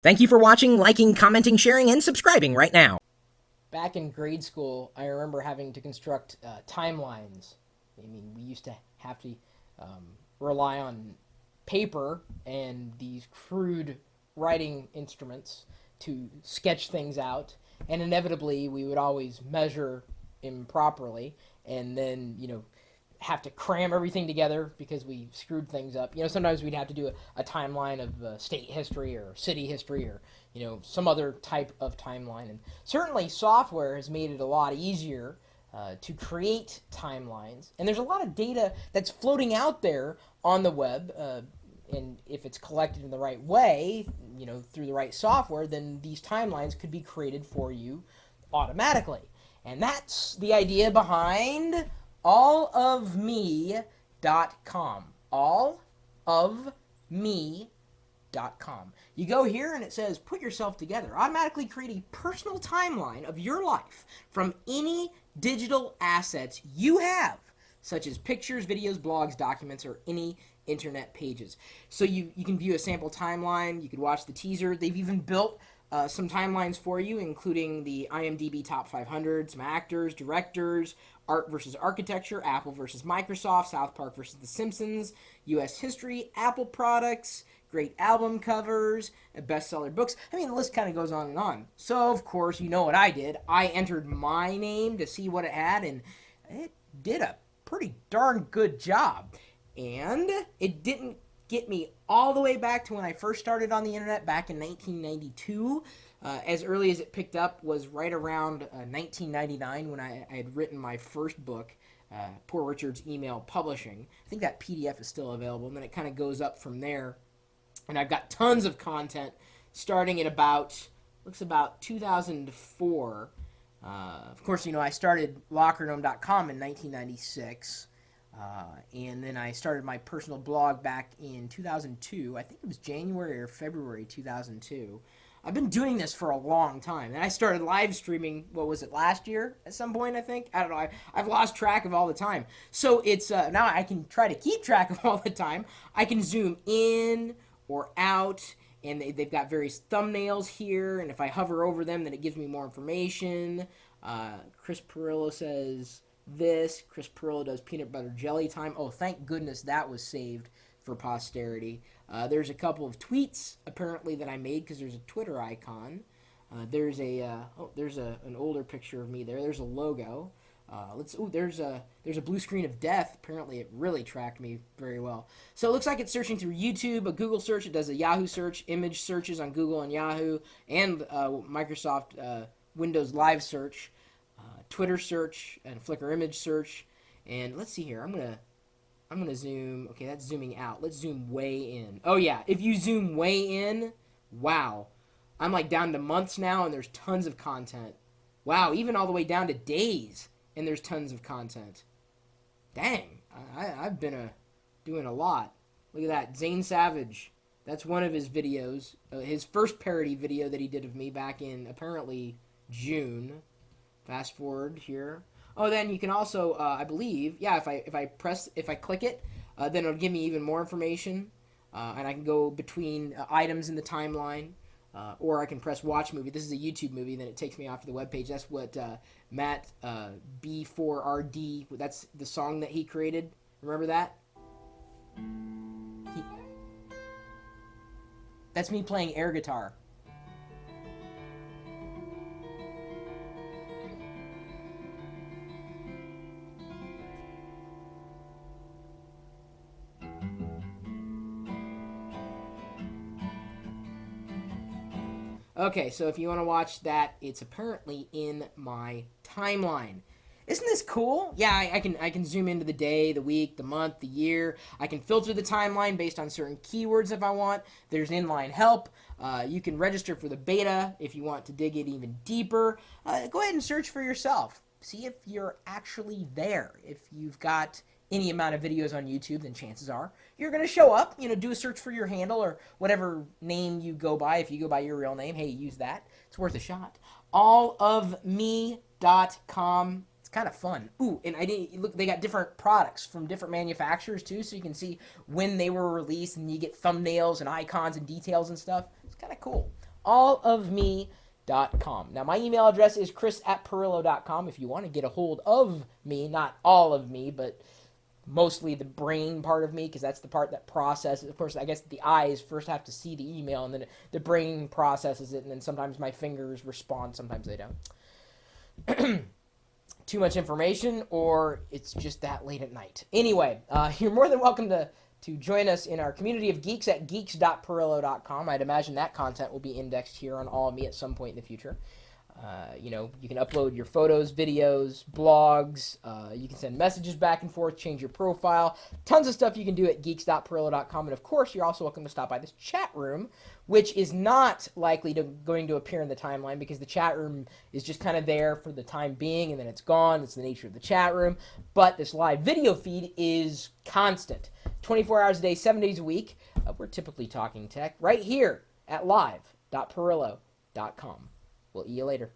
Thank you for watching, liking, commenting, sharing, and subscribing right now. Back in grade school, I remember having to construct timelines. I mean, we used to have to rely on paper and these crude writing instruments to sketch things out, and inevitably we would always measure improperly, and then have to cram everything together because we screwed things up. Sometimes we'd have to do a timeline of state history or city history or some other type of timeline. And certainly software has made it a lot easier to create timelines. And there's a lot of data that's floating out there on the web. And if it's collected in the right way, through the right software, then these timelines could be created for you automatically. And that's the idea behind allofme.com. Allofme.com. You go here and it says put yourself together. Automatically create a personal timeline of your life from any digital assets you have, such as pictures, videos, blogs, documents, or any internet pages. So you can view a sample timeline. You could watch the teaser. They've even built some timelines for you, including the IMDb Top 500, some actors, directors, art versus architecture, Apple versus Microsoft, South Park versus The Simpsons, U.S. history, Apple products, great album covers, bestseller books. I mean, the list kind of goes on and on. So, of course, you know what I did. I entered my name to see what it had, and it did a pretty darn good job. And it didn't get me all the way back to when I first started on the internet back in 1992. As early as it picked up was right around 1999 when I had written my first book, Poor Richard's Email Publishing. I think that PDF is still available, and then it kind of goes up from there. And I've got tons of content starting at about 2004. Of course, I started LockerGnome.com in 1996. And then I started my personal blog back in 2002. I think it was January or February 2002. I've been doing this for a long time. And I started live streaming, last year at some point, I think? I don't know. I've lost track of all the time. So it's now I can try to keep track of all the time. I can zoom in or out, and they've got various thumbnails here. And if I hover over them, then it gives me more information. Chris Pirillo says this. Chris Pirillo does peanut butter jelly time. Oh, thank goodness that was saved for posterity. There's a couple of tweets apparently that I made because there's a Twitter icon. There's an older picture of me there. There's a logo. There's a blue screen of death. Apparently, it really tracked me very well. So it looks like it's searching through YouTube, a Google search. It does a Yahoo search, image searches on Google and Yahoo, and Microsoft Windows Live search. Twitter search and Flickr image search. And let's see here. I'm gonna zoom. Okay, that's zooming out. Let's zoom way in. Oh yeah, if you zoom way in, wow. I'm like down to months now, and there's tons of content. Wow, even all the way down to days, and there's tons of content. Dang, I've been doing a lot. Look at that, Zane Savage. That's one of his videos. His first parody video that he did of me back in apparently June. Fast forward here. Oh, then you can also, I believe, yeah, if I click it, then it'll give me even more information, and I can go between items in the timeline, or I can press watch movie. This is a YouTube movie, then it takes me off to the webpage. That's what Matt B4RD, that's the song that he created. Remember that? That's me playing air guitar. Okay, so if you want to watch that, it's apparently in my timeline. Isn't this cool? Yeah, I can zoom into the day, the week, the month, the year. I can filter the timeline based on certain keywords if I want. There's inline help. You can register for the beta if you want to dig it even deeper. Go ahead and search for yourself. See if you're actually there. If you've got any amount of videos on YouTube, then chances are you're going to show up. Do a search for your handle or whatever name you go by. If you go by your real name, hey, use that. It's worth a shot. Allofme.com. It's kind of fun. Ooh, and look, they got different products from different manufacturers too, so you can see when they were released, and you get thumbnails and icons and details and stuff. It's kind of cool. allofme.com. Now, my email address is chris@pirillo.com if you want to get a hold of me, not all of me, but mostly the brain part of me, because that's the part that processes. Of course, I guess the eyes first have to see the email, and then the brain processes it, and then sometimes my fingers respond, sometimes they don't. Too much information, or it's just that late at night. Anyway, you're more than welcome to join us in our community of geeks at geeks.pirillo.com. I'd imagine that content will be indexed here on All of Me at some point in the future. You can upload your photos, videos, blogs. You can send messages back and forth, change your profile. Tons of stuff you can do at geeks.pirillo.com. And, of course, you're also welcome to stop by this chat room, which is not likely going to appear in the timeline because the chat room is just kind of there for the time being, and then it's gone. It's the nature of the chat room. But this live video feed is constant. 24 hours a day, 7 days a week. We're typically talking tech right here at live.pirillo.com. We'll see you later.